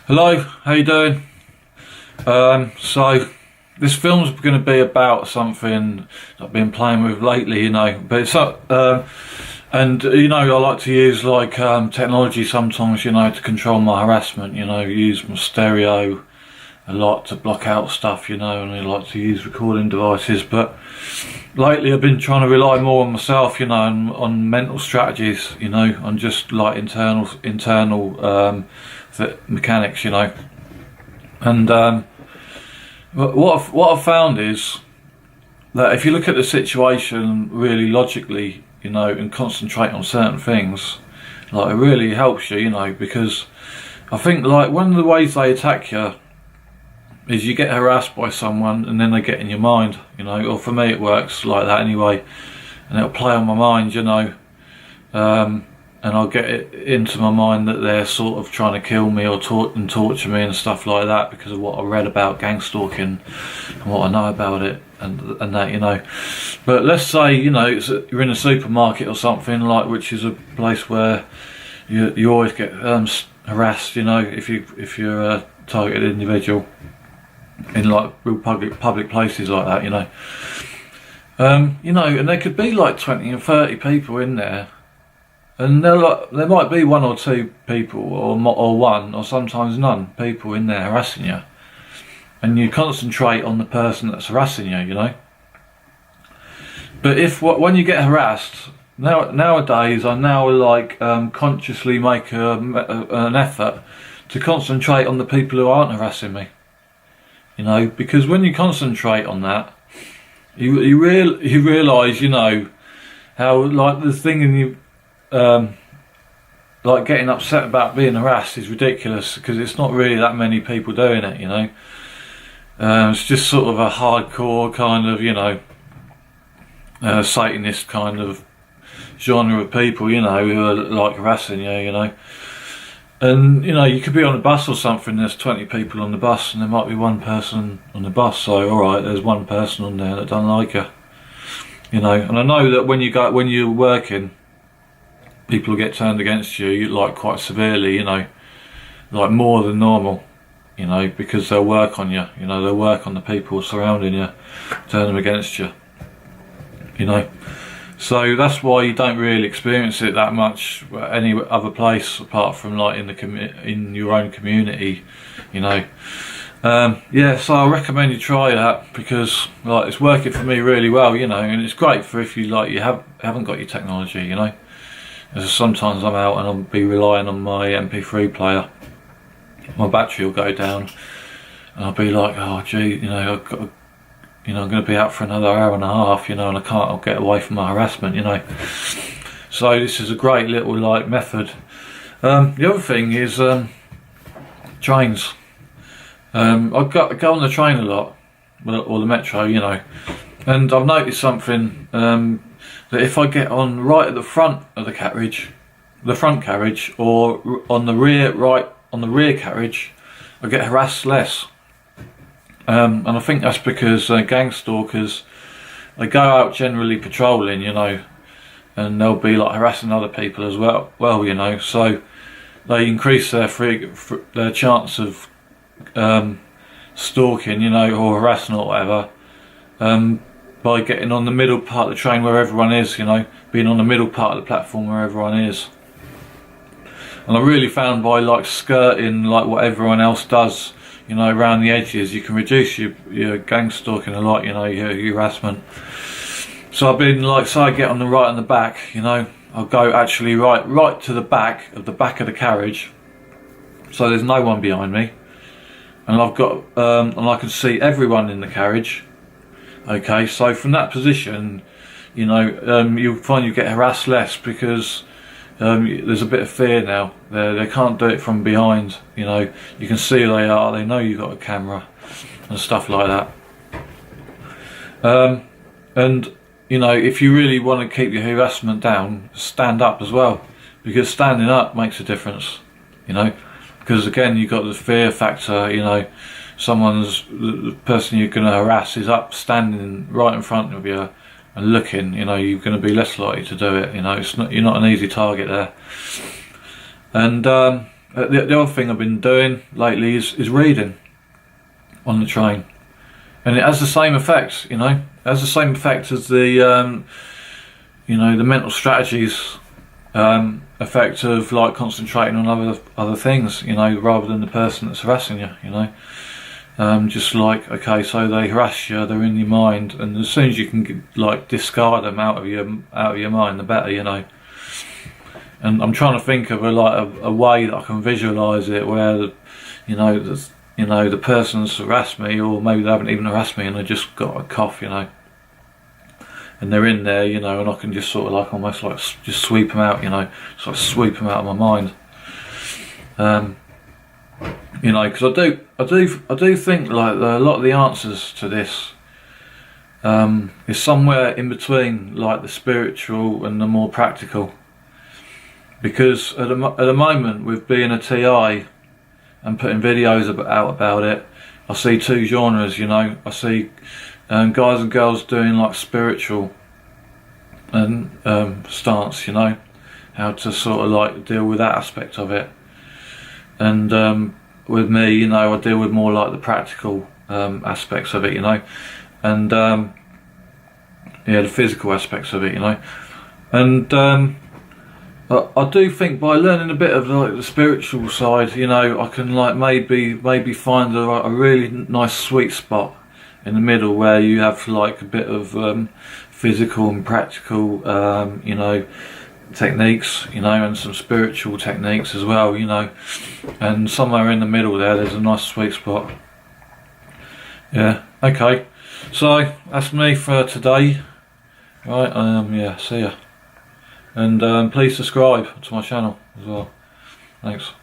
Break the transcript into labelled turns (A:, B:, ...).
A: Hello, how you doing? So this film's going to be about something I've been playing with lately, but it's and I like to use technology sometimes, to control my harassment. Use my stereo a lot to block out stuff, and I like to use recording devices. But lately I've been trying to rely more on myself, on mental strategies, on just like internal mechanics, and what I've found is that if you look at the situation really logically, and concentrate on certain things, it really helps you, because I think one of the ways they attack you is you get harassed by someone and then they get in your mind, or for me it works like that anyway, and it'll play on my mind, and I'll get it into my mind that they're sort of trying to kill me or torture me and stuff like that because of what I read about gangstalking and what I know about it and that, But let's say, you're in a supermarket or something, which is a place where you always get harassed, if you're a targeted individual in real public places like that, and there could be 20 and 30 people in there. And there might be one or two people, or one, or sometimes none, people in there harassing you, and you concentrate on the person that's harassing you, But when you get harassed, nowadays I now consciously make an effort to concentrate on the people who aren't harassing me, because when you concentrate on that, you realise, how the thing in you. Getting upset about being harassed is ridiculous because it's not really that many people doing it, it's just sort of a hardcore kind of, Satanist kind of genre of people, who are harassing you, and you could be on a bus or something, there's 20 people on the bus and there might be one person on the bus, so alright, there's one person on there that doesn't like you, and I know that when you're working, people will get turned against you quite severely, more than normal, because they'll work on you, they'll work on the people surrounding you, turn them against you, so that's why you don't really experience it that much any other place apart from in your own community, yeah, so I recommend you try that because it's working for me really well, and it's great for if you haven't got your technology, As sometimes I'm out and I'll be relying on my MP3 player, my battery will go down and I'll be like, oh gee, I've got to, I'm going to be out for another hour and a half, and I'll get away from my harassment, so this is a great little method. The other thing is trains. I go on the train a lot, or the metro, and I've noticed something, that if I get on right at the front of the front carriage, or on the rear carriage, I get harassed less. And I think that's because gangstalkers, they go out generally patrolling, and they'll be harassing other people as well, so they increase their chance of stalking, or harassing or whatever, by getting on the middle part of the train where everyone is, being on the middle part of the platform where everyone is. And I really found by skirting what everyone else does, around the edges, you can reduce your gang stalking a lot, your harassment. So I've been say I get on the right and the back, I'll go actually right to the back of the carriage, so there's no one behind me, and I've got and I can see everyone in the carriage. Okay, so from that position, you'll find you get harassed less because there's a bit of fear now. They can't do it from behind. You can see who they are. They know you've got a camera and stuff like that. And if you really want to keep your harassment down, stand up as well, because standing up makes a difference. Because again, you've got the fear factor. The person you're going to harass is up, standing right in front of you and looking, you're going to be less likely to do it. You're not an easy target there. And the other thing I've been doing lately is reading on the train, and it has the same effects. You know, it has the same effect as the you know, the mental strategies effect of like concentrating on other things. You know, rather than the person that's harassing you. You know, just like, okay, so they harass you, they're in your mind, and as soon as you can like discard them out of your mind, the better. You know. And I'm trying to think of a way that I can visualise it, where you know the person's harassed me, or maybe they haven't even harassed me and they just got a cough, you know, and they're in there, you know, and I can just sort of like almost like just sweep them out, you know, sort of sweep them out of my mind. You know, because I do think like a lot of the answers to this is somewhere in between, like the spiritual and the more practical. Because at the moment, with being a TI and putting videos out about it, I see two genres. You know, I see guys and girls doing like spiritual and stance. You know, how to sort of like deal with that aspect of it. And with me, you know, I deal with more like the practical aspects of it. You know, and yeah, the physical aspects of it. You know, and I do think by learning a bit of like the spiritual side, you know, I can like maybe find a really nice sweet spot in the middle where you have like a bit of physical and practical, you know, techniques, you know, and some spiritual techniques as well, you know, and somewhere in the middle there's a nice sweet spot. Yeah, okay, so that's me for today. Right, yeah, see ya. And please subscribe to my channel as well. Thanks.